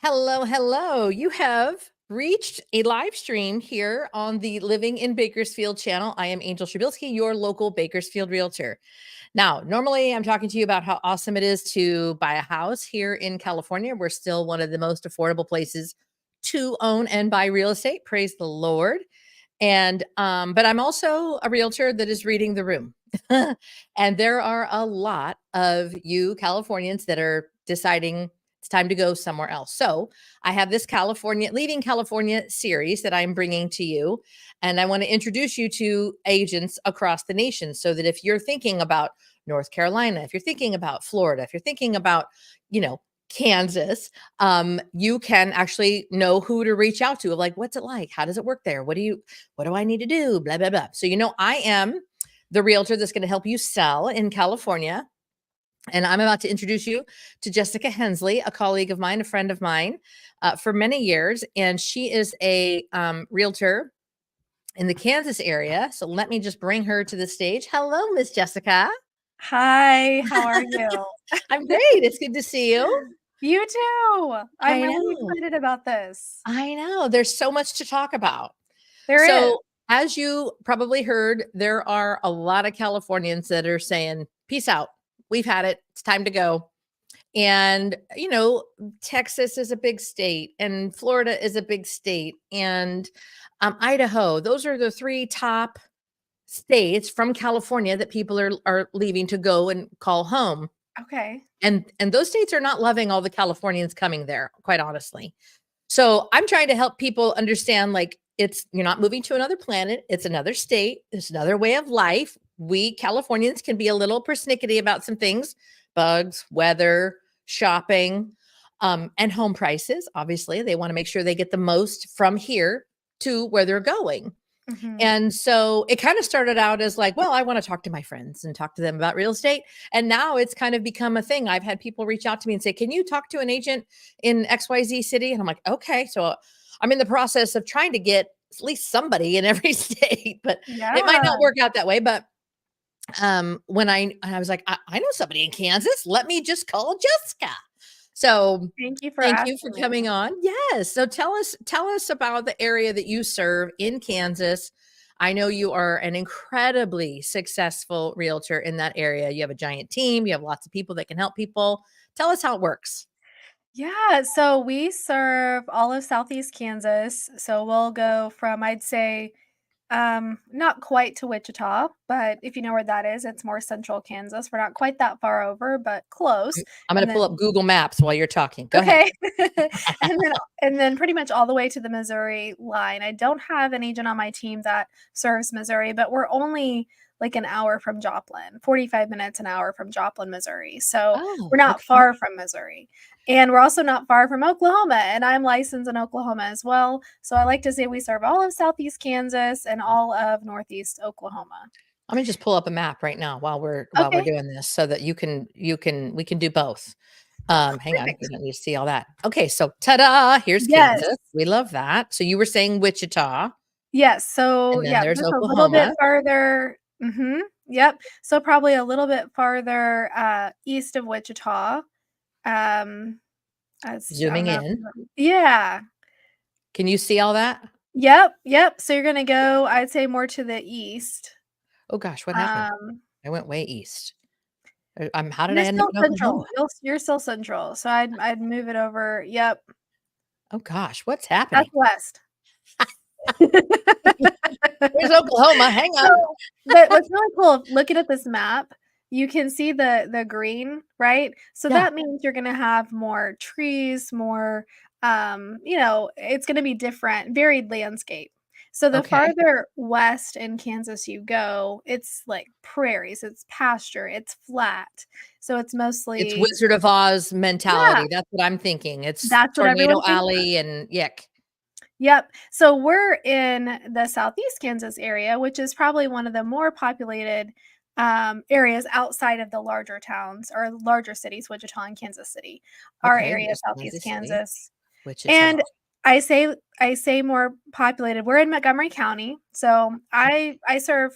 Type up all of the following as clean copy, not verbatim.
Hello, hello. You have reached a live stream here on the Living in Bakersfield channel. I am Angel Przybylski, your local Bakersfield realtor. Now, normally I'm talking to you about how awesome it is to buy a house here in California. We're still one of the most affordable places to own and buy real estate. Praise the Lord. But I'm also a realtor that is reading the room. And there are a lot of you Californians that are deciding it's time to go somewhere else. So I have this Leaving California series that I'm bringing to you. And I want to introduce you to agents across the nation so that if you're thinking about North Carolina, if you're thinking about Florida, if you're thinking about, Kansas, you can actually know who to reach out to. Like, what's it like? How does it work there? What do I need to do? Blah, blah, blah. So, I am the realtor that's going to help you sell in California. And I'm about to introduce you to Jessica Hensley, a colleague of mine, a friend of mine for many years. And she is a realtor in the Kansas area. So let me just bring her to the stage. Hello, Miss Jessica. Hi, how are you? I'm great. It's good to see you. You too. I'm I really know. excited about this. I know. There's so much to talk about. There is. So, as you probably heard, there are a lot of Californians that are saying, peace out. We've had it. It's time to go. And, Texas is a big state and Florida is a big state and Idaho. Those are the three top states from California that people are leaving to go and call home. Okay. And those states are not loving all the Californians coming there, quite honestly. So I'm trying to help people understand, like, you're not moving to another planet. It's another state. It's another way of life. We Californians can be a little persnickety about some things, bugs, weather, shopping, and home prices. Obviously, they want to make sure they get the most from here to where they're going. And so it kind of started out as like, well, I want to talk to my friends and talk to them about real estate. And now it's kind of become a thing. I've had people reach out to me and say, can you talk to an agent in XYZ city? And I'm like, okay. So I'm in the process of trying to get at least somebody in every state, but it might Yeah. not work out that way. But when I was like, I know somebody in Kansas. Let me just call Jessica. So Thank you for thank you for asking me. coming on. Yes. So tell us about the area that you serve in Kansas. I know you are an incredibly successful realtor in that area. You have a giant team, you have lots of people that can help people. Tell us how it works. Yeah, so we serve all of Southeast Kansas. So we'll go from, I'd say, not quite to Wichita, but if you know where that is, it's more central Kansas. We're not quite that far over, but close. I'm going And to then pull up Google Maps while you're talking. Go ahead. okay. And then pretty much all the way to the Missouri line. I don't have an agent on my team that serves Missouri, but we're only like an hour from Joplin, 45 minutes an hour from Joplin, Missouri. So Oh, we're not okay. far from Missouri. And we're also not far from Oklahoma, and I'm licensed in Oklahoma as well. So I like to say we serve all of Southeast Kansas and all of Northeast Oklahoma. Let me just pull up a map right now while we're Okay. doing this so that we can do both. Hang on, you Perfect. don't need to see all that. Okay, so ta-da, here's Yes. Kansas. We love that. So you were saying Wichita, Yes, so, and then yeah, there's just a little bit Oklahoma. farther yep. So probably a little bit farther, east of Wichita, um, as I don't Zooming know in. yeah. Can you see all that? Yep, yep, so you're gonna go, I'd say, more to the east. Oh gosh, what happened? Um, I went way east. How did I you're end up still in central, Oklahoma? you're still central, so I'd move it over yep, Oh gosh, what's that's happening? west. Where's Oklahoma? Hang on. So, but what's really cool, looking at this map, you can see the green, right? So Yeah. that means you're gonna have more trees, more, it's gonna be different, varied landscape. So the Okay. farther west in Kansas you go, it's like prairies, it's pasture, it's flat. So it's It's mostly Wizard of Oz yeah, mentality. That's what I'm thinking. It's that's what Tornado everyone thinks. Alley and yick. Yep. So we're in the Southeast Kansas area, which is probably one of the more populated areas outside of the larger towns or larger cities, Wichita and Kansas City, our Okay, area, there's Southeast Kansas City, Kansas. Wichita. And I say more populated. We're in Montgomery County, so I serve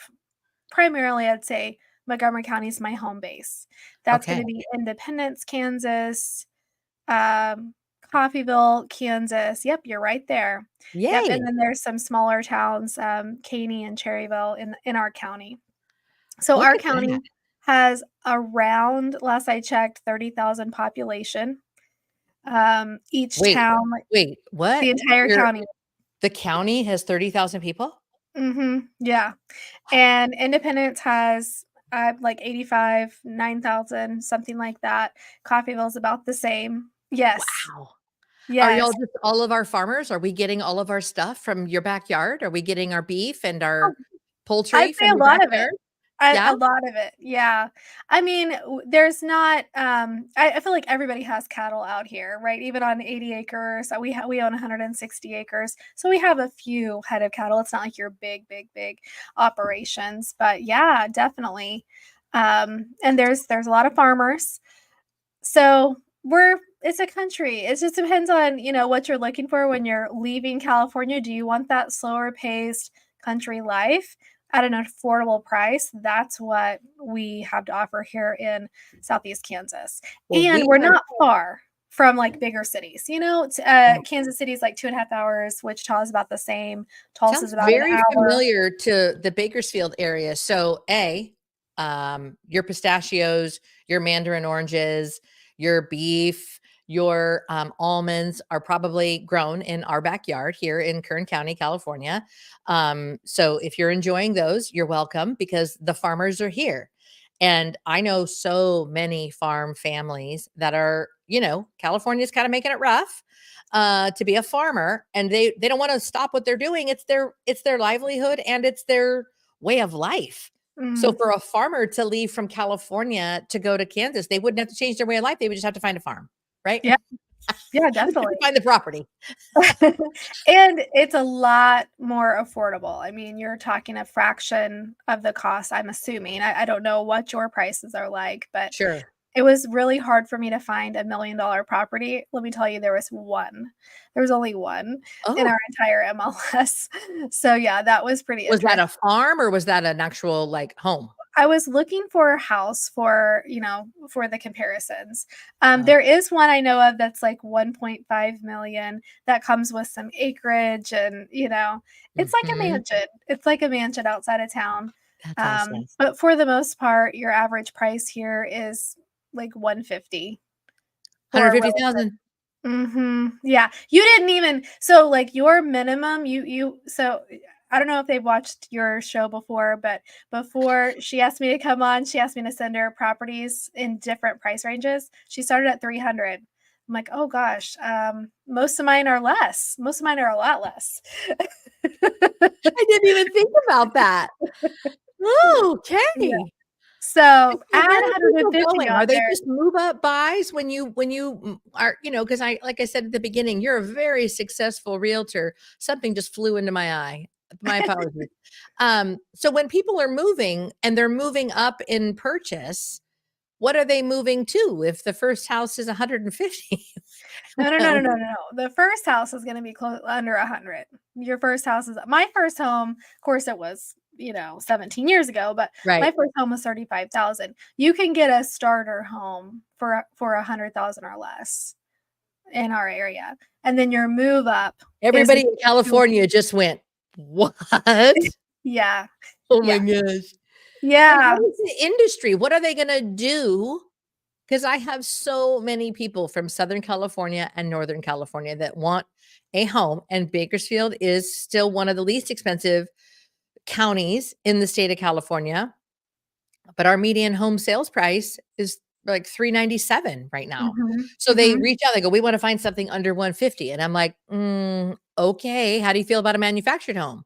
primarily, I'd say Montgomery County is my home base. That's going Okay. to be Independence, Kansas, um, Coffeyville, Kansas. Yep, you're right there. Yep, and Yay. then there's some smaller towns, Caney and Cherryville in our county. So Look our at that. county has around, last I checked, 30,000 population. Each Wait, town, like wait, what? the entire Your county. the county has 30,000 people? Yeah. And Independence has, like 85, 9,000, something like that. Coffeyville's about the same. Yes. Wow. Are y'all Yes. just all of our farmers? Are we getting all of our stuff from your backyard? Are we getting our beef and Oh, our I'd poultry say from a your lot of it. backyard? Yeah? A lot of it, yeah. I mean, there's not, I feel like everybody has cattle out here, right? Even on 80 acres, we own 160 acres, so we have a few head of cattle. It's not like your big, big, big operations, but yeah, definitely. And there's a lot of farmers. So it's a country. It just depends on, what you're looking for when you're leaving California. Do you want that slower paced country life at an affordable price? That's what we have to offer here in Southeast Kansas. Well, And we we're have not far from like bigger cities. oh, Kansas City is like 2.5 hours. Wichita is about the same. Tulsa is sounds about an very hour. familiar to the Bakersfield area. So, your pistachios, your mandarin oranges, your beef, your almonds are probably grown in our backyard here in Kern County, California. So if you're enjoying those, you're welcome because the farmers are here. And I know so many farm families that are, California's kind of making it rough to be a farmer, and they don't want to stop what they're doing. It's their livelihood and it's their way of life. So Mm, for a farmer to leave from California to go to Kansas, they wouldn't have to change their way of life. They would just have to find a farm, right? yeah, yeah, They have definitely. to find the property. And it's a lot more affordable. I mean, you're talking a fraction of the cost, I'm assuming. I don't know what your prices are like, but Sure. it was really hard for me to find $1 million property. Let me tell you, there was one. There was only one in Oh, our entire MLS. So yeah, that was pretty was that interesting. a farm or was that an actual like home? I was looking for a house for, for the comparisons. Uh, There is one I know of that's like 1.5 million that comes with some acreage and, it's like a mhm. mansion. It's like a mansion outside of town. That's awesome. But for the most part, your average price here is like 150 for a real. 150,000. Yeah. You didn't even, so like your minimum, so I don't know if they've watched your show before, but before she asked me to come on, she asked me to send her properties in different price ranges. She started at 300. I'm like, "Oh gosh, most of mine are less. Most of mine are a lot less." I didn't even think about that. Oh, Yeah. okay. So So add where are people 150 going? Are on they there. just move up buys when you are, because like I said at the beginning, you're a very successful realtor. Something just flew into my eye. My apologies. So when people are moving and they're moving up in purchase, what are they moving to if the first house is 150? No, no, no, Well, no, no, no, no. The first house is gonna be close under 100. Your first house is my first home, of course, it was, 17 years ago, but my right. first home was 35,000. You can get a starter home for 100,000 or less in our area, and then your move up is Everybody in California just went, "What?" yeah, Oh my yeah, gosh. And yeah. what is the industry? What are they gonna do? Because I have so many people from Southern California and Northern California that want a home, and Bakersfield is still one of the least expensive counties in the state of California, but our median home sales price is like 397 right now. Mhm, So they mhm. reach out, they go, "We wanna find something under 150." And I'm like, okay, how do you feel about a manufactured home?"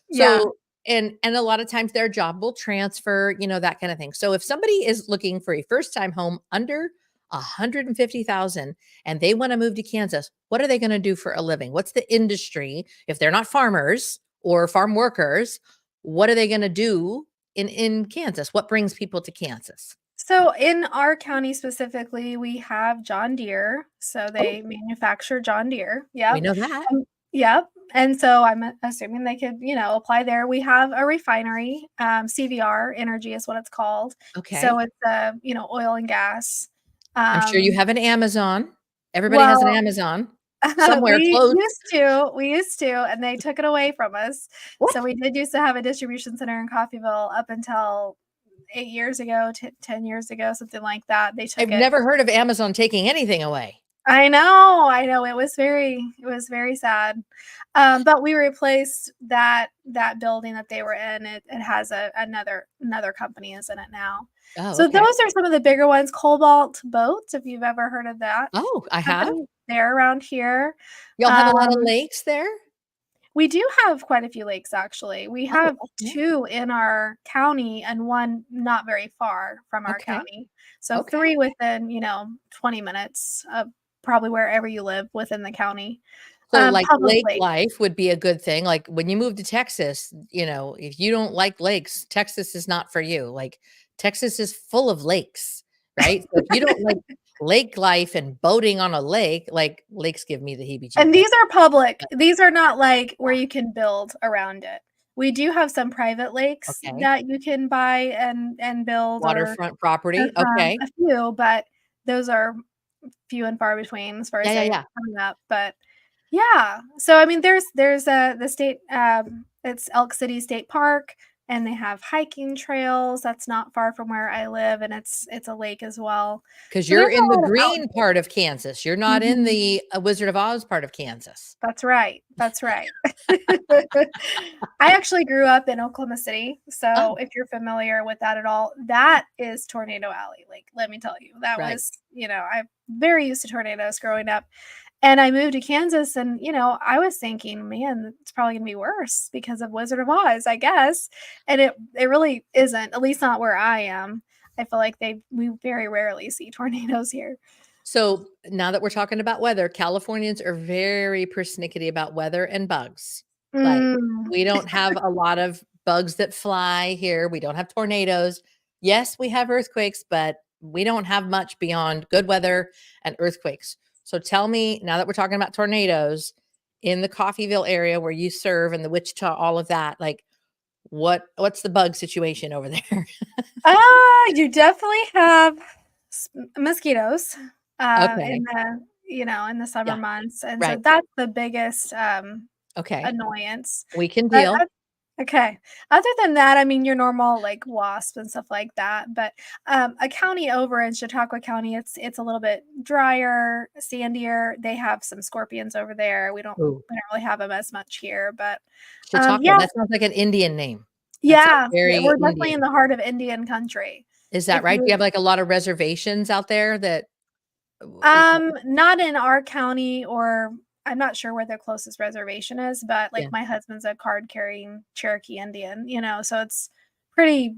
Yeah. So and a lot of times their job will transfer, that kind of thing. So if somebody is looking for a first-time home under 150,000 and they wanna move to Kansas, what are they gonna do for a living? What's the industry? If they're not farmers or farm workers, what are they gonna do in Kansas? What brings people to Kansas? So in our county specifically, we have John Deere. So Oh, they manufacture John Deere. we Yep. know that. Yep. And so I'm assuming they could, apply there. We have a refinery, CVR Energy is what it's called. So Okay. it's oil and gas. I'm sure you Um, have an Amazon. Everybody has an well, Amazon. somewhere We close. used to, and they took it away from us. So What? we did used to have a distribution center in Coffeyville up until 8 years ago, 10 years ago, something like that. They took I've it. never heard of Amazon taking anything away. I know, it was very sad. But we replaced that building that they were in. It has another company is in it now. Oh, So okay. those are some of the bigger ones. Cobalt Boats, if you've ever heard of that Oh, I have. company, they're around here. Y'all have a lot of Um, lakes there? we do have quite a few lakes, actually. We Oh, have okay. 2 in our county and 1 not very far from our Okay. county. So Okay. 3 within, 20 minutes of probably wherever you live within the county. So, like, Public lake lake. life would be a good thing. Like, when you move to Texas, if you don't like lakes, Texas is not for you. Like, Texas is full of lakes, right? So if you don't like lake life and boating on a lake, like, lakes give me the And heebie-jeebies. these are public. These are not, like, where you can build around it. We do have some private lakes Okay. that you can buy and build Waterfront property. Okay. a few, but those are few and far between as far Yeah, as yeah, they're yeah. coming up, but yeah. So, I mean, the state, it's Elk City State Park, and they have hiking trails that's not far from where I live, and it's a lake as well. 'Cause So you're there's in a the lot of green outdoor. part of Kansas. You're not in Mhm. the, Wizard of Oz part of Kansas. That's right, that's right. I actually grew up in Oklahoma City, so Oh, if you're familiar with that at all, that is Tornado Alley, like, let me tell you, that right. was I'm very used to tornadoes growing up. And I moved to Kansas and, I was thinking, "Man, it's probably gonna be worse because of Wizard of Oz, I guess." And it really isn't, at least not where I am. I feel like we very rarely see tornadoes here. So, now that we're talking about weather, Californians are very persnickety about weather and bugs. Like, Mm. we don't have a lot of bugs that fly here. We don't have tornadoes. Yes, we have earthquakes, but we don't have much beyond good weather and earthquakes. So tell me, now that we're talking about tornadoes in the Coffeyville area where you serve and the Wichita, all of that, like what's the bug situation over there? You definitely have mosquitoes, Okay. in the summer Yeah. months, and so Right. that's the biggest, Okay. annoyance. We can But deal. okay. Other than that, I mean, your normal, like, wasps and stuff like that, but, a county over in Chautauqua County, it's a little bit drier, sandier. They have some scorpions over there. Ooh, We don't really have them as much here, but, Chautauqua, yeah, that sounds like an Indian name. That sounds yeah, very we're definitely in Indian. the heart of Indian country. Is that If right? Do you you have, like, a lot of reservations out there that w Not in our county, or I'm not sure where the closest reservation is, but, yeah, like, my husband's a card-carrying Cherokee Indian, so it's pretty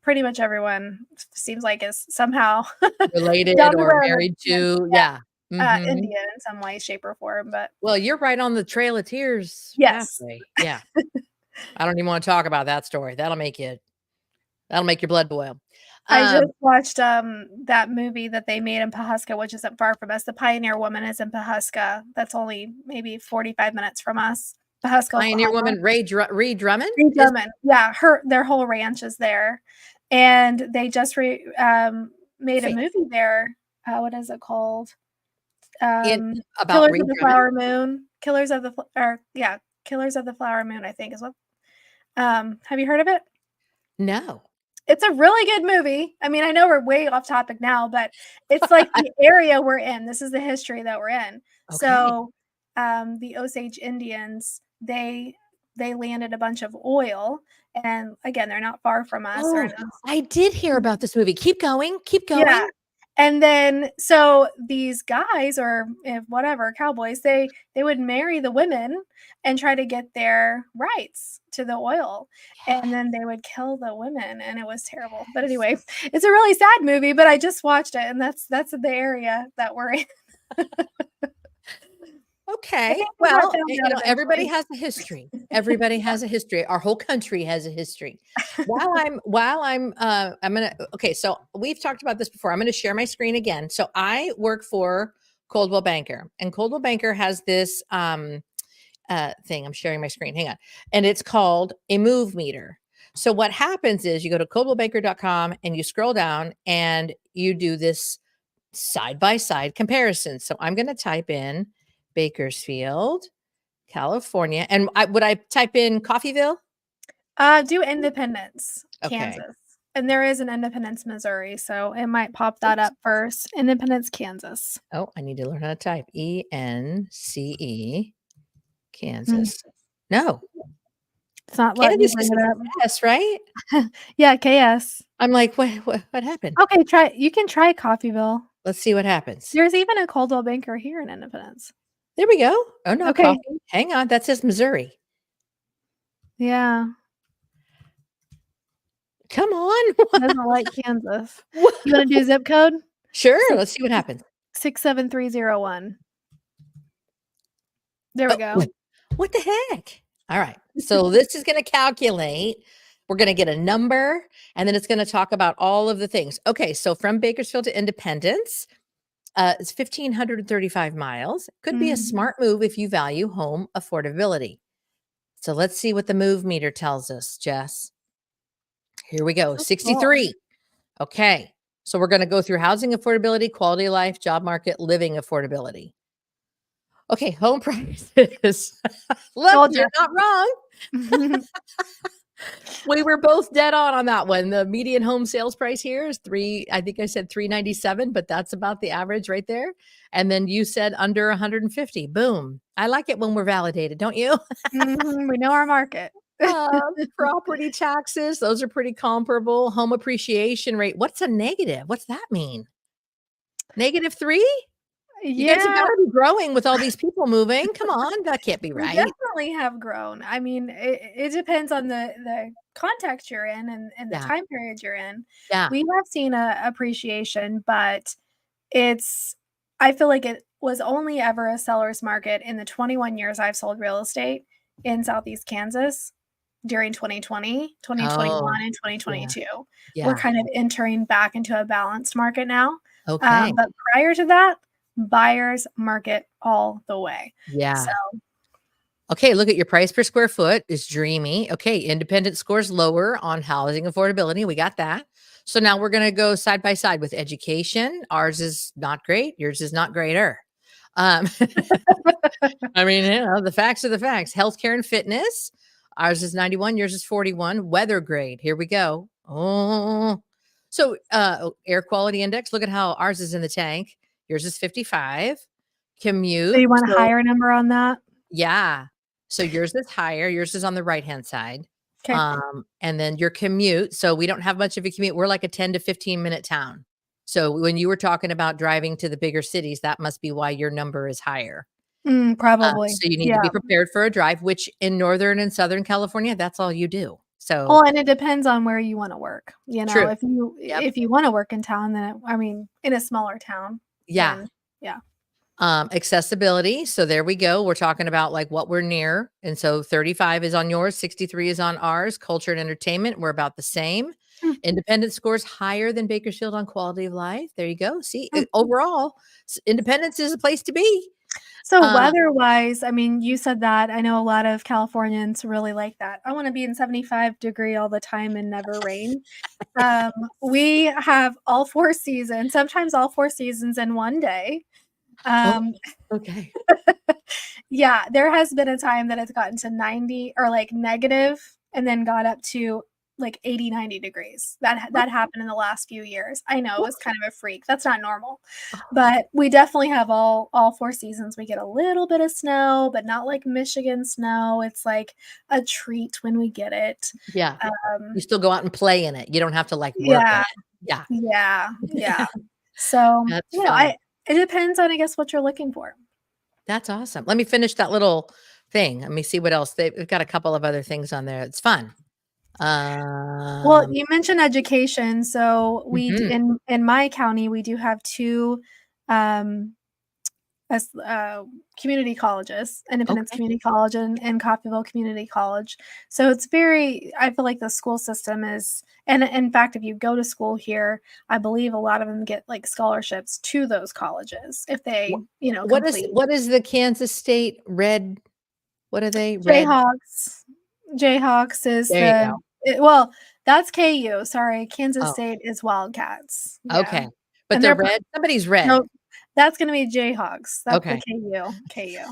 pretty much everyone seems like is somehow down related the or road or married to, yeah. Mhm. Indian in some way, shape, or form, but Well, you're right on the Trail of Tears yes. pathway. Yeah. I don't even wanna talk about that story. That'll make your blood boil. I just Um, watched, that movie that they made in Pawhuska, which isn't far from us. The Pioneer Woman is in Pawhuska. That's only maybe 45 minutes from us. Pawhuska, Pioneer Oklahoma. woman Ree Drummond? Green Is Drummond, yeah, their whole ranch is there, and they just made a Faith movie there. What is it called? in Um, about Killers Ree of the Drummond? Flower Moon. Killers of the Fl or yeah, Killers of the Flower Moon, I think is what. Have you heard of it? No. It's a really good movie. I mean, I know we're way off topic now, but it's like the area we're in. This is the history that we're in. Okay. So, the Osage Indians, they landed a bunch of oil, and again, they're not far from us or Oh, in us. I did hear about this movie. Keep going, keep Yeah. going. And then so these guys or whatever, cowboys, they would marry the women and try to get their rights to the oil, and then they would kill the women, and it was terrible. But Yes. anyway, it's a really sad movie, but I just watched it, and that's the area that we're in. I Okay. think we got Well, found out everybody eventually. has a history. Everybody has a history. Our whole country has a history. I'm gonna okay, so we've talked about this before. I'm gonna share my screen again. So I work for Coldwell Banker, and Coldwell Banker has this thing. I'm sharing my screen. Hang on. And it's called a move meter. So what happens is you go to coldwellbanker.com and you scroll down and you do this side by side comparison. So I'm going to type in Bakersfield, California. And would I type in Coffeyville? Do Independence, Okay. Kansas. And there is an Independence, Missouri, so it might pop that Oops. up first. Independence, Kansas. Oh, I need to learn how to type ENCE, Mm. Kansas. No, It's not letting you Kansas bring is it up. S, right? Yeah, KS. I'm like, what happened? Okay, you can try Coffeyville. Let's see what happens. There's even a Coldwell Banker here in Independence. There we go. Oh, no, Okay. coffee. Hang on. That says Missouri. Yeah. Come on. Doesn't like Kansas. What? You wanna do zip code? Sure. Let's see what happens. 67301. There we go. What the heck? All right. So this is going to calculate. We're going to get a number, and then it's going to talk about all of the things. Okay. So from Bakersfield to Independence, it's 1,535 miles. Could be a Mhm. smart move if you value home affordability. So let's see what the move meter tells us, Jess. Here we go. Cool. 63. Okay. So we're going to go through housing affordability, quality of life, job market, living affordability. Okay, home prices. Look, Told you're ya. not wrong. We were both dead on that one. The median home sales price here is I think I said 397, but that's about the average right there. And then you said under 150. Boom. I like it when we're validated, don't you? Mhm, we know our market. Property taxes, those are pretty comparable. Home appreciation rate. What's a negative? What's that mean? -3? You guys have Yeah, gotta be growing with all these people moving. Come on, that can't be we right. definitely have grown. I mean, it depends on the context you're in and the Yeah. time period you're in. Yeah. We have seen a appreciation, but it's I feel like it was only ever a seller's market in the 21 years I've sold real estate in Southeast Kansas during 2020, 2021, Oh, and yeah. 2022. We're Yeah. kind of entering back into a balanced market now. Okay. But prior to that, buyer's market all the way. So, Yeah. Okay, look at your price per square foot is dreamy. Okay, independent scores lower on housing affordability. We got that. So now we're going to go side by side with education. Ours is not great. Yours is not greater. Um, I mean, the facts are the facts. Healthcare and fitness. Ours is 91. Yours is 41. Weather grade. Here we go. Oh, so air quality index. Look at how ours is in the tank. Yours is 55. so Commute. you want a So higher number on that? yeah. So yours is higher. Yours is on the right-hand side. Okay. And then your commute. So we don't have much of a commute. We're like a 10 to 15-minute town. So when you were talking about driving to the bigger cities, that must be why your number is higher. Probably. So you need to Yeah. be prepared for a drive, which in Northern and Southern California, that's all you do. So Well, and it depends on where you wanna work. You know, true. Yep. if you wanna work in town, then I mean, in a smaller town, Yeah. then yeah. Accessibility. So there we go. We're talking about like what we're near. And so 35 is on yours, 63 is on ours. Culture and entertainment, we're about the same. Mm, Independent scores higher than Bakersfield on quality of life. There you go. See, mm. overall, independence is a place to be. So Uh, weather-wise, I mean, you said that. I know a lot of Californians really like that. I wanna be in 75-degree all the time and never rain. Um, we have all 4 seasons, sometimes all 4 seasons in one day. oh, Um, okay. yeah, there has been a time that it's gotten to 90 or, like, negative and then got up to, like, 80, 90 degrees. That happened in the last few years. I know, it was kind of a freak. That's not normal. But we definitely have all 4 seasons. We get a little bit of snow, but not like Michigan snow. It's like a treat when we get it. Yeah. You Um, still go out and play in it. You don't have to like work in yeah, it. Yeah. yeah. So, That's you know, fun. it depends on, I guess, what you're looking for. That's awesome. Let me finish that little thing. Let me see what else. They've got a couple of other things on there. It's fun. Well, Um, you mentioned education, so we d mhm. in my county, we do have 2, um, as community colleges, Independence Okay. Community College and Coffeyville Community College. So it's very I feel like the school system is and in fact, if you go to school here, I believe a lot of them get, like, scholarships to those colleges if Wha they, what is complete. what is the Kansas State red? What are they? Red? Jayhawks. Jayhawks is There you go. well, that's KU, sorry, Kansas Oh, State is Wildcats, yeah, okay. But and they're they're red? Somebody's no, red. That's gonna be Jayhawks. That's the Okay. KU.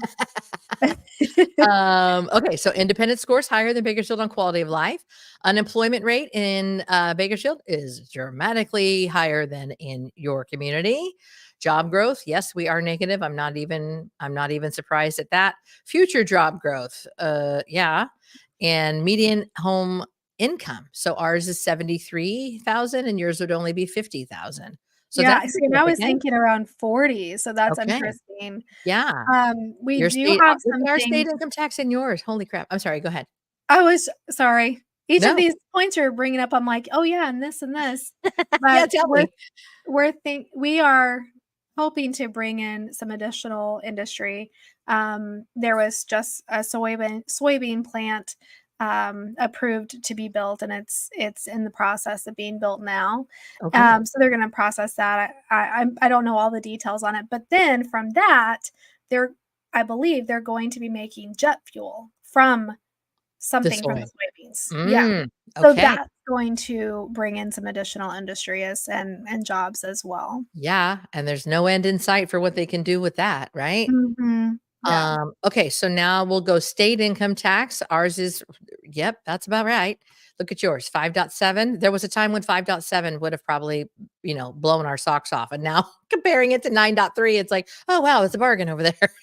Okay, so independent scores higher than Bakersfield on quality of life. Unemployment rate in Bakersfield is dramatically higher than in your community. Job growth, yes, we are negative. I'm not even surprised at that. Future job growth, yeah, and median home income. So ours is 73,000, and yours would only be 50,000. So Yeah, that's see, and I was significant. thinking around 40, so that's Okay, interesting. yeah. We Your do state, have look some at our things. state income tax and yours. Holy crap! I'm sorry. Go ahead. I was sorry. Each of No. these points you're bringing up, I'm like, "Oh, yeah, and this," Yeah, but tell me. we are hoping to bring in some additional industry. There was just a soybean plant, approved to be built, and it's in the process of being built now. Okay. So they're gonna process that. I don't know all the details on it, but then from that, they're I believe they're going to be making jet fuel from The something from the soy. soybeans. Yeah. Mm, So okay. that's going to bring in some additional industry and jobs as well. Yeah, and there's no end in sight for what they can do with that, right? Mhm. Yeah. Okay, so now we'll go state income tax. Ours is yep, that's about right. Look at yours, 5.7. There was a time when 5.7 would have probably, blown our socks off. And now comparing it to 9.3, it's like, oh wow, it's a bargain over there.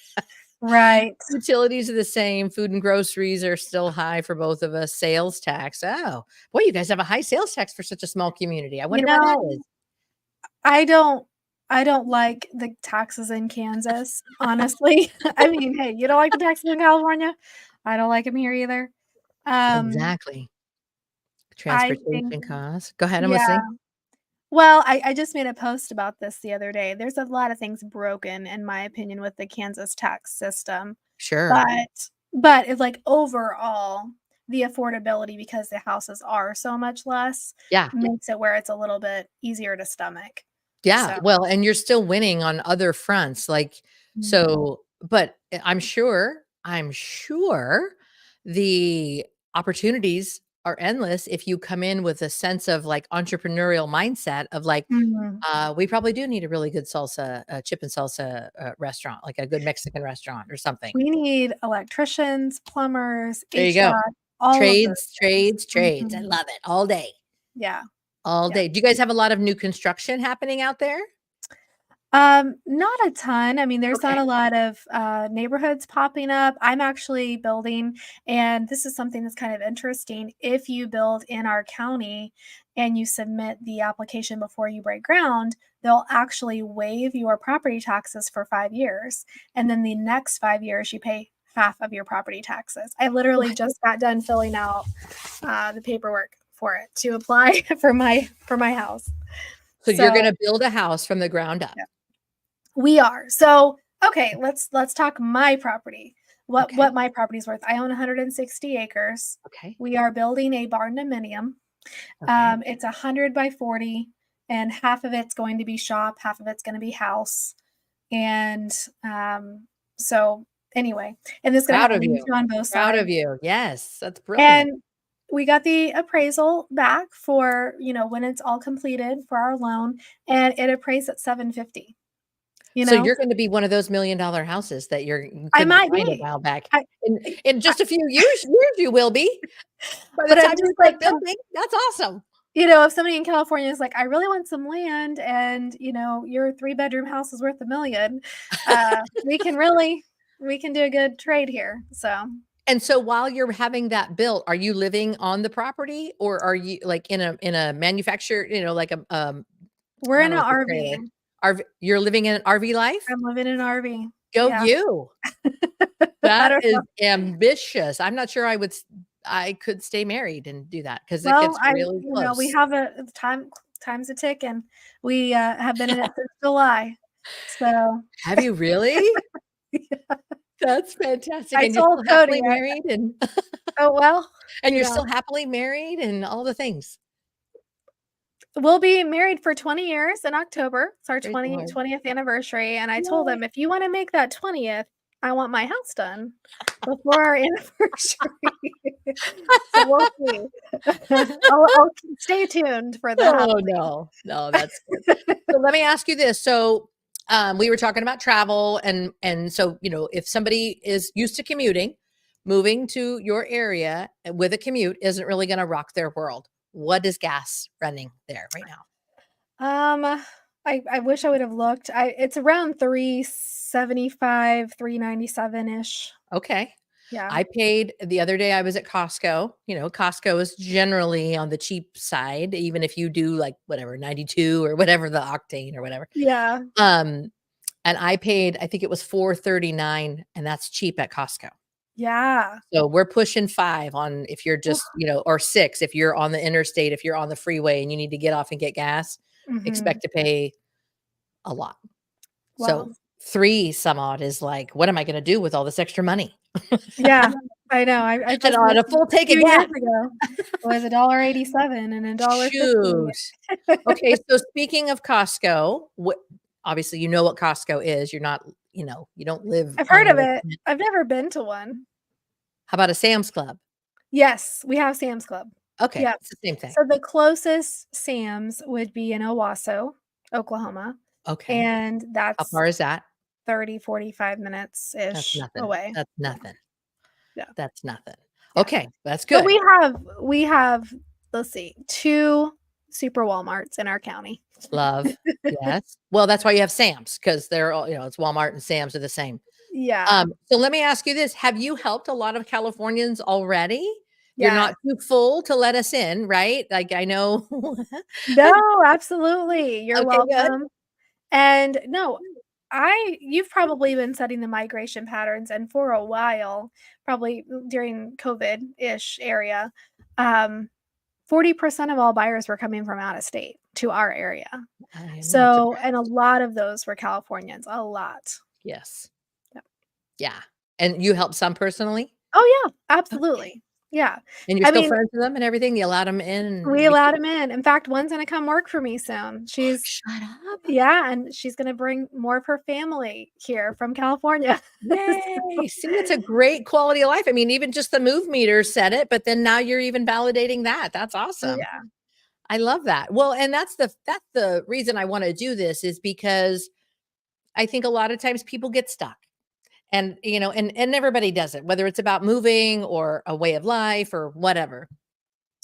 Right. Utilities are the same. Food and groceries are still high for both of us. Sales tax. Oh, boy, you guys have a high sales tax for such a small community. I You wonder why that know, is. I don't I don't like the taxes in Kansas, honestly. I mean, hey, you don't like the taxes in California? I don't like them here either. Um, Exactly. I think Transportation costs. Go ahead, I'm yeah. listening. Well, I just made a post about this the other day. There's a lot of things broken, in my opinion, with the Kansas tax system. Sure. But it's like overall, the affordability because the houses are so much less Yeah. makes it where it's a little bit easier to stomach. Yeah. So Well, and you're still winning on other fronts. Like, mhm. so, but I'm sure the opportunities are endless if you come in with a sense of like entrepreneurial mindset of like, Mhm. we probably do need a really good salsa, chip and salsa restaurant, like a good Mexican restaurant or something. We need electricians, plumbers, There you go. HVAC, all of those Trades, things. trades, trades. I Mhm. love it all day. Yeah, All yeah. day. Do you guys have a lot of new construction happening out there? Not a ton. I mean, there's not Okay. a lot of neighborhoods popping up. I'm actually building, and this is something that's kind of interesting. If you build in our county and you submit the application before you break ground, they'll actually waive your property taxes for 5 years. And then the next 5 years, you pay half of your property taxes. I literally What? just got done filling out the paperwork for it to apply for my house. So you're So gonna build a house from the ground up. we are. So, okay, let's talk my property. What Okay. what my property's worth. I own 160 acres. Okay. We are building a barn dominium. Okay. It's 100 by 40, and half of it's going to be shop, half of it's going to be house. And so anyway, and it's going to Proud have a of you. lean-to on both Proud of sides. you. Yes, that's brilliant. And we got the appraisal back for, when it's all completed for our loan, and it appraised at 750, you So know? you're gonna be one of those $1,000,000 houses that you I couldn't might find a be. while back. I In I just a few years you will be. By the but I'm time just you're done like, building, that's awesome. if somebody in California is like, "I really want some land and, your three-bedroom house is worth 1,000,000, we can do a good trade here." So, And so while you're having that built, are you living on the property or are you like in a manufacturer, like we're I don't in know an if it's RV. trailer. RV, you're living in an RV life? I'm living in an RV. Go Yeah. you. I That don't is know. ambitious. I'm not sure I could stay married and do that because it Well, gets really we close. have a time's a tick, and we, have been in it since July. So, Have you really? That's fantastic, I and you're told still Cody, happily married and "Oh, well, and you you're know" still happily married and all the things. we'll be married for 20 years in October. It's our Praise the Lord. 20th anniversary, and I told Yay. him, "If you wanna make that 20th, I want my house done before our anniversary." So we'll see. I'll stay tuned for the house Oh, no. No, that's good. So let me ask you this. So, we were talking about travel, and so, if somebody is used to commuting, moving to your area with a commute isn't really going to rock their world. What is gas running there right now? I wish I would have looked. It's around 375, 397-ish. Okay. Yeah. I paid the other day. I was at Costco. Costco is generally on the cheap side, even if you do like whatever 92 or whatever the octane or whatever. Yeah. And I paid, I think it was $4.39, and that's cheap at Costco. Yeah. So we're pushing 5 on if you're just, or 6 if you're on the interstate, if you're on the freeway and you need to get off and get gas, expect to pay a lot. Wow. So 3 some odd is like, what am I going to do with all this extra money? Yeah, I know. I just on a looked full a take few of gas. years ago. It was $1.87 and $1.50. Shoot. Okay, so speaking of Costco, obviously you know what Costco is. You're not, you don't live I've on heard of another it. planet. I've never been to one. How about a Sam's Club? Yes, we have Sam's Club. Okay, Yeah. it's the same thing. So the closest Sam's would be in Owasso, Oklahoma. Okay. And How that's far is that? 30, 45 minutes-ish That's nothing. away. That's nothing. Yeah. That's nothing. Yeah. Okay, that's But good. we have, let's see, 2 super Walmarts in our county. Love. Yes. Well, that's why you have Sam's, because they're all, it's Walmart and Sam's are the same. Yeah. So let me ask you this. Have you helped a lot of Californians already? You're Yeah. not too full to let us in, right? Like, I know. No, absolutely. You're Okay, good. welcome. And no, you've probably been studying the migration patterns, and for a while, probably during COVID-ish area, 40% of all buyers were coming from out of state to our area. So, and a lot of those were Californians, a lot. Yes. Yep. Yeah. And you help some personally? Oh yeah, absolutely. Yeah. And you're I still mean, friends with them and everything? You allowed them in and we everything? allowed him in. In fact, one's gonna come work for me soon. Shut up. Yeah, and she's gonna bring more of her family here from California. Yay. See, it's a great quality of life. I mean, even just the move meter said it, but then now you're even validating that. That's awesome. Yeah. I love that. Well, and that's the reason I want to do this, is because I think a lot of times people get stuck. And and everybody does it, whether it's about moving or a way of life or whatever.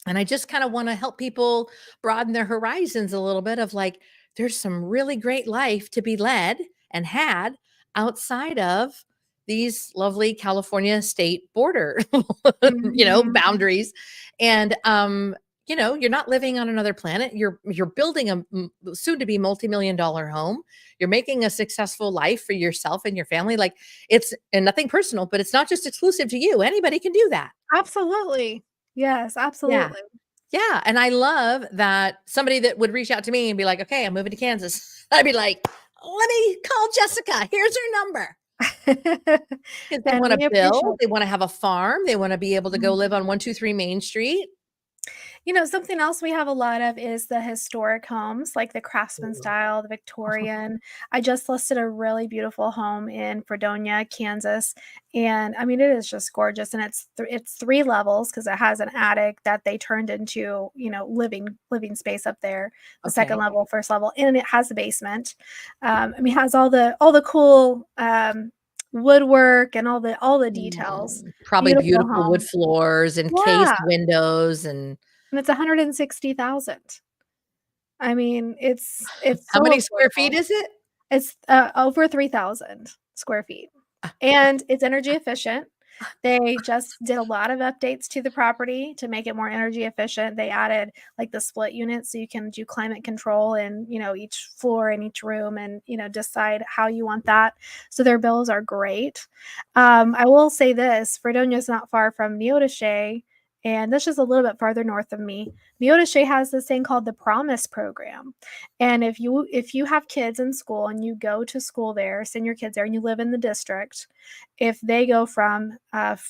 And I just kind of want to help people broaden their horizons a little bit of like, there's some really great life to be led and had outside of these lovely California state border, boundaries. And, you're not living on another planet. You're building a soon to be multi-million-dollar home. You're making a successful life for yourself and your family. Like, and nothing personal, but it's not just exclusive to you. Anybody can do that. Absolutely. Yes, Yeah. absolutely. Yeah. And I love that somebody that would reach out to me and be like, okay, I'm moving to Kansas. I'd be like, let me call Jessica. Here's her number. Because they And want we to appreciate build, they want to have a farm, they want to be able to go live on 123 Main Street. Something else we have a lot of is the historic homes, like the craftsman style, the Victorian. I just listed a really beautiful home in Fredonia, Kansas, and I mean, it is just gorgeous, and it's 3 levels because it has an attic that they turned into, living space up there, the second level, first level, and it has a basement. I mean, it has all the cool woodwork and all the details. Probably beautiful home. wood floors and cased windows and it's 160,000. I mean, it's how so many square affordable. feet is it? It's, over 3,000 square feet, and it's energy efficient. They just did a lot of updates to the property to make it more energy efficient. They added, like, the split unit so you can do climate control in, each floor in each room and, decide how you want that. So their bills are great. I will say this, Fredonia is not far from Neodesha, and that's just a little bit farther north of me. Neodesha has this thing called the Promise Program. And if you have kids in school and you go to school there, send your kids there, and you live in the district, if they go from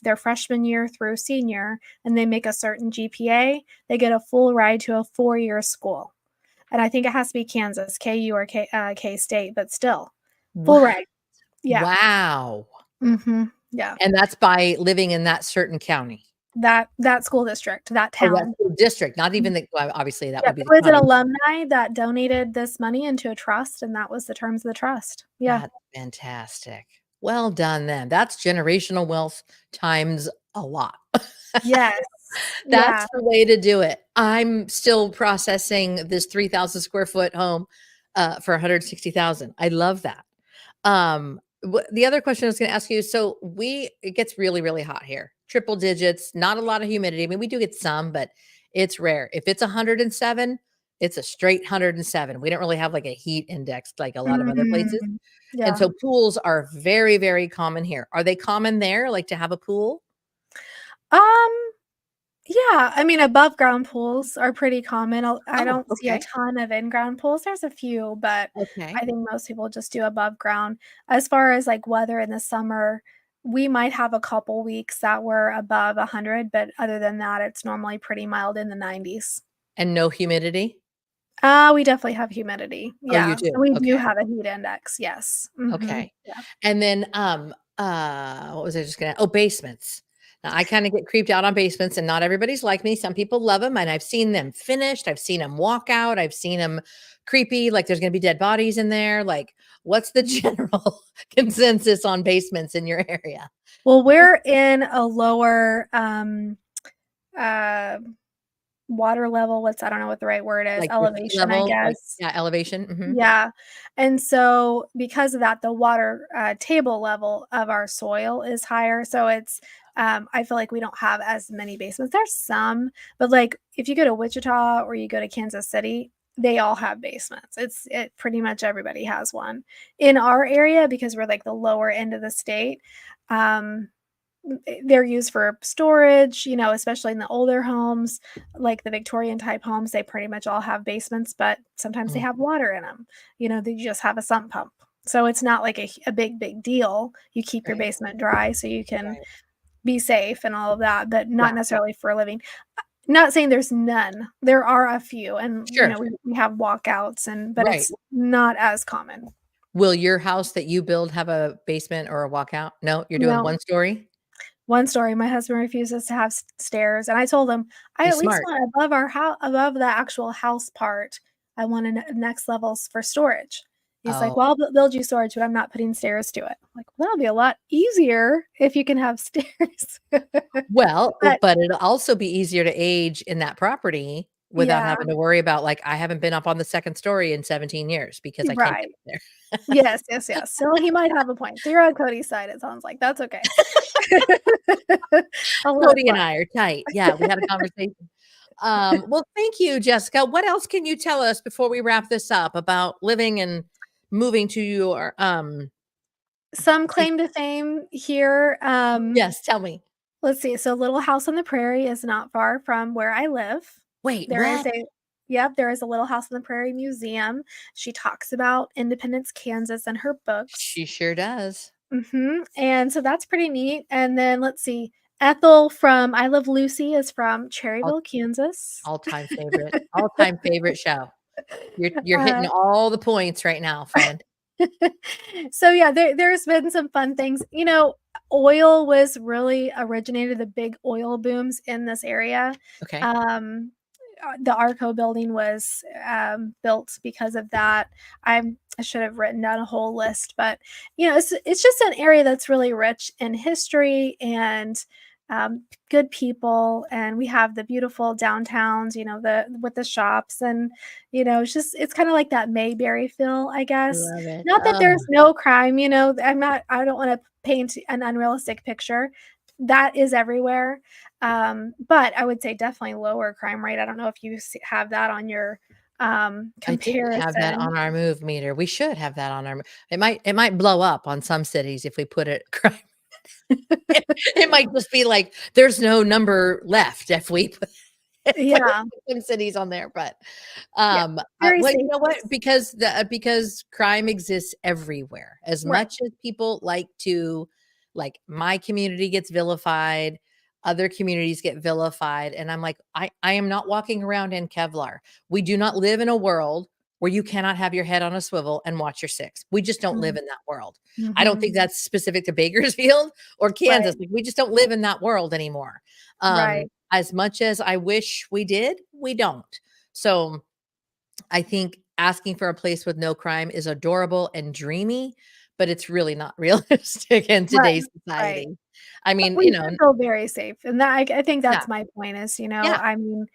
their freshman year through senior and they make a certain GPA, they get a full ride to a 4-year school. And I think it has to be Kansas, KU or K-State, but still, full ride. Yeah. Wow. Mm-hmm. Yeah. And that's by living in that certain county. that school district, that Oh, that's town. the district, not Mhm. even the well, obviously, that Yeah, would be the there was an county. alumni that donated this money into a trust, and that was the terms of the trust. Yeah. That's fantastic. Well done then. That's generational wealth times a lot. Yes. Yeah. That's the way to do it. I'm still processing this 3,000 square foot home, for 160,000. I love that. The other question I was gonna ask you, so it gets really, really hot here, triple digits, not a lot of humidity. I mean, we do get some, but it's rare. If it's 107, it's a straight 107. We don't really have like a heat index like a lot of other places. Mm. And Yeah. so pools are very, very common here. Are they common there, like to have a pool? Um, yeah, I mean, above ground pools are pretty common. I Oh, don't see a okay. ton of in-ground pools. There's a few, but Okay. I think most people just do above ground. As far as, like, weather in the summer, we might have a couple weeks that were above 100, but other than that, it's normally pretty mild in the 90s. And no humidity? We definitely have humidity. Oh, you Yeah, so do? we do Okay. have a heat index, yes. Mhm. Okay. Yeah. And then, what was I just gonna basements. Now I kinda get creeped out on basements and not everybody's like me. Some people love them, and I've seen them finished. I've seen them walk out. I've seen them creepy, like there's gonna be dead bodies in there. Like, what's the general consensus on basements in your area? Well, we're in a lower, uh water level, I don't know what the right word is, Like your sea elevation, I level? Like guess. yeah, elevation? Mhm. Yeah, and so because of that, the water, table level of our soil is higher, so I feel like we don't have as many basements. There's some, but, like, if you go to Wichita or you go to Kansas City, they all have basements. It pretty much everybody has one. In our area, because we're, like, the lower end of the state, um they're used for storage, especially in the older homes, like the Victorian type homes, they pretty much all have basements, but sometimes they have Mhm. water in them. They just have a sump pump. So it's not like a big, big deal. You keep your Right, basement dry so you can right. be safe and all of that, but Yeah, not necessarily for a living. Not saying there's none. There are a few, and sure. we have walkouts, but Right. it's not as common. Will your house that you build have a basement or a walkout? No? You're doing No. one story? One story, my husband refuses to have s stairs, and I told him, "I He's at least smart. want above our house, above the actual house part, I want a next levels for storage." He's like, Oh. "Well, I'll build you storage, but I'm not putting stairs to it." I'm like, "Well, that'll be a lot easier if you can have stairs." Well, But but it'll also be easier to age in that property without yeah, having to worry about, like, I haven't been up on the 2nd story in 17 years because I can't get right. up there. Yes, yes, yes. So he might have a point. So you're on Cody's side, it sounds like. That's okay. I'll let it Cody and slide. I are tight. Yeah, we had a conversation. Well, thank you, Jessica. What else can you tell us before we wrap this up about living and moving to your, Some y claim to fame here, yes, tell me. let's see, so Little House on the Prairie is not far from where I live. Wait, There is what? a Yep, there is a Little House on the Prairie museum. She talks about Independence, Kansas in her books. She sure does. And so that's pretty neat, and then let's see, Ethel from I Love Lucy is from All Cherryville, Kansas. all-time favorite show. You're hitting Uh all the points right now, friend. So yeah, there's been some fun things. Oil was really originated the big oil booms in this area. Okay. Um, the Arco building was built because of that. I should have written down a whole list, but it's just an area that's really rich in history and good people, and we have the beautiful downtowns. The with the shops, and it's kind of like that Mayberry feel, I guess. Love it. Not that Oh, there's no crime, I don't wanna paint an unrealistic picture. That is everywhere, but I would say definitely lower crime rate. I don't know if you have that on your, I didn't have that comparison. on our move meter. We should have that on our it might blow up on some cities if we put it crime. It might just be like, there's no number left if we put Yeah, some cities on there, but, yeah, very well, you safe know what? place. Because crime exists everywhere. As Right, much as people like to like, my community gets vilified, other communities get vilified, and I'm like, I am not walking around in Kevlar. We do not live in a world where you cannot have your head on a swivel and watch your six. We just don't live Mm. in that world. I don't Mhm. think that's specific to Bakersfield or Right, Kansas. Like, we just don't live in that world anymore. right. As much as I wish we did, we don't. So I think asking for a place with no crime is adorable and dreamy, but it's really not realistic in Right, today's right. society. I But mean, we do feel very safe, and that I think yeah, that's my point is, yeah, I mean,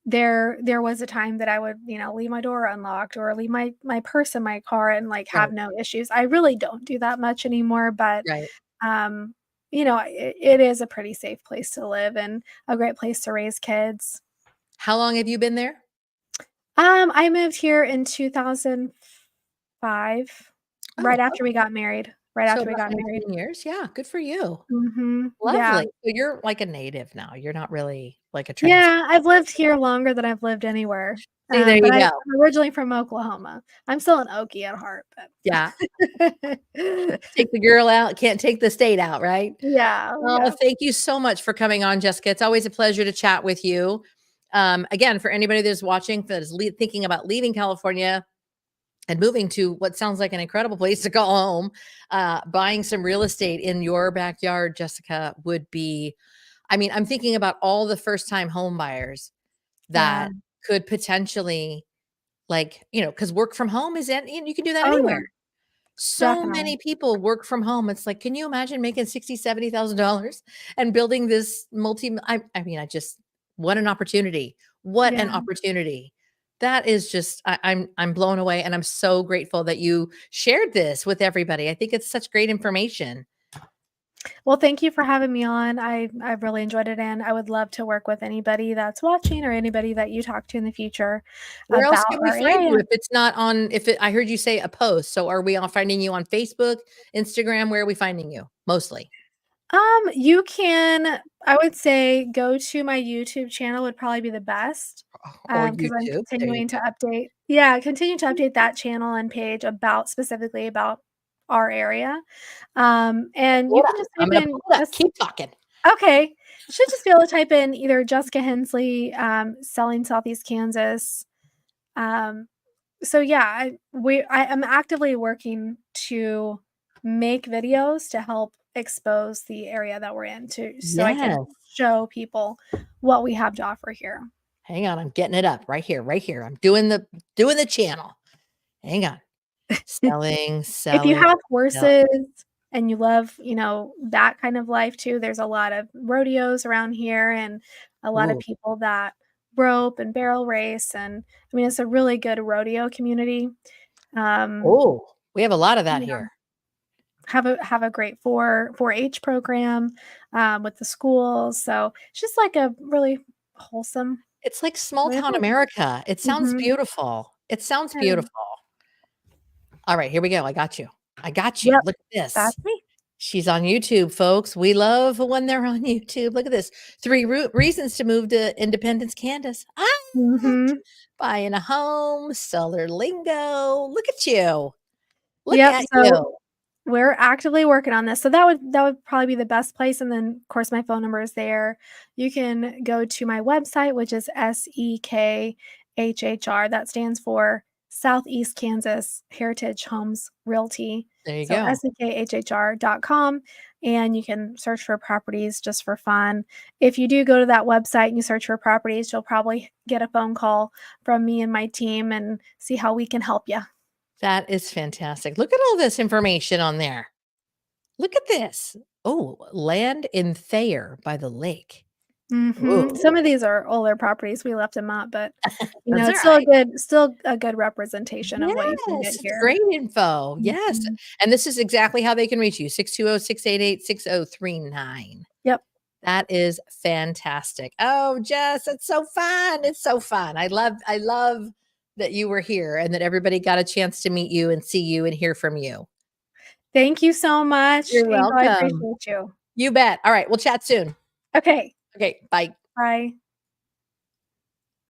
there was a time that I would, leave my door unlocked or leave my purse in my car and, like, have right, no issues. I really don't do that much anymore, but, right. um, it is a pretty safe place to live and a great place to raise kids. How long have you been there? I moved here in 2005, Oh, right so after we about got married. 19 years? Yeah, good for you. Mhm, yeah. Lovely. So you're like a native now. You're not really like a transplant. Yeah, I've lived here longer than I've lived anywhere, See, there but you go. I'm originally from Oklahoma. I'm still an Okie at heart, Yeah. but Take the girl out, can't take the state out, right? Yeah, Oh, yeah. thank you so much for coming on, Jessica. It's always a pleasure to chat with you. Again, for anybody that's watching that is thinking about leaving California and moving to what sounds like an incredible place to call home, buying some real estate in your backyard, Jessica, would be. I mean, I'm thinking about all the first time home buyers Yeah. that could potentially, like, because work from home is, you can do that Oh, yeah, anywhere. So definitely. many people work from home. It's like, can you imagine making 60, $70,000 and building this I mean, what an opportunity. What an Yeah. opportunity. That is just, I'm blown away. And I'm so grateful that you shared this with everybody. I think it's such great information. Well, thank you for having me on. I've really enjoyed it, and I would love to work with anybody that's watching or anybody that you talk to in the future Where else about can we our find area. you if it's not on, I heard you say a post. So are we all finding you on Facebook, Instagram? Where are we finding you mostly? You can I would say go to my YouTube channel would probably be the best, Or because I'm YouTube. There you continuing to go. continue to update that channel and page specifically about our area. And you Hold can up. just I'm type going to in pull it up. just Keep talking. okay. You should just be able to type in either Jessica Hensley, selling Southeast Kansas. Um, so yeah, I am actively working to make videos to help expose the area that we're in to so I can Yes. show people what we have to offer here. Hang on, I'm getting it up right here, right here. I'm doing the channel. Hang on. Selling, If you selling, have selling. horses and you love, that kind of life too, there's a lot of rodeos around here and a lot of Ooh, people that rope and barrel race, and I mean, it's a really good rodeo community. Um, oh, we have a lot of that yeah, here. have a great 4-H program, with the schools, so it's just like a really wholesome It's like small way of town life. America. It sounds Mhm. beautiful. It sounds Yeah. beautiful. All right, here we go. I got you. I got you. Yep, Look at this. that's me. She's on YouTube, folks. We love when they're on YouTube. Look at this. 3 reasons to move to Independence, Kansas. Ah, Mhm. buying a home, seller lingo. Look at you. Look Yep, at so you. we're actively working on this, so that would probably be the best place, and then, of course, my phone number is there. You can go to my website, which is SEKHHR, that stands for Southeast Kansas Heritage Homes Realty, There you so go. sekhr.com, and you can search for properties just for fun. If you do go to that website and you search for properties, you'll probably get a phone call from me and my team and see how we can help you. That is fantastic. Look at all this information on there. Look at this. Oh, land in Thayer by the lake. Mhm. Ooh, Some of these are older properties, we left them up, but, that's all it's still a right. good still a good representation of what you can get Yes, it's here. great info. Yes. Mhm. And this is exactly how they can reach you, 620-688-6039. Yep. That is fantastic. Oh, Jess, it's so fun. It's so fun. I love that you were here and that everybody got a chance to meet you and see you and hear from you. Thank you so much, You're Angel, I welcome. appreciate you. You bet. All right, we'll chat soon. Okay, Okay, bye. bye.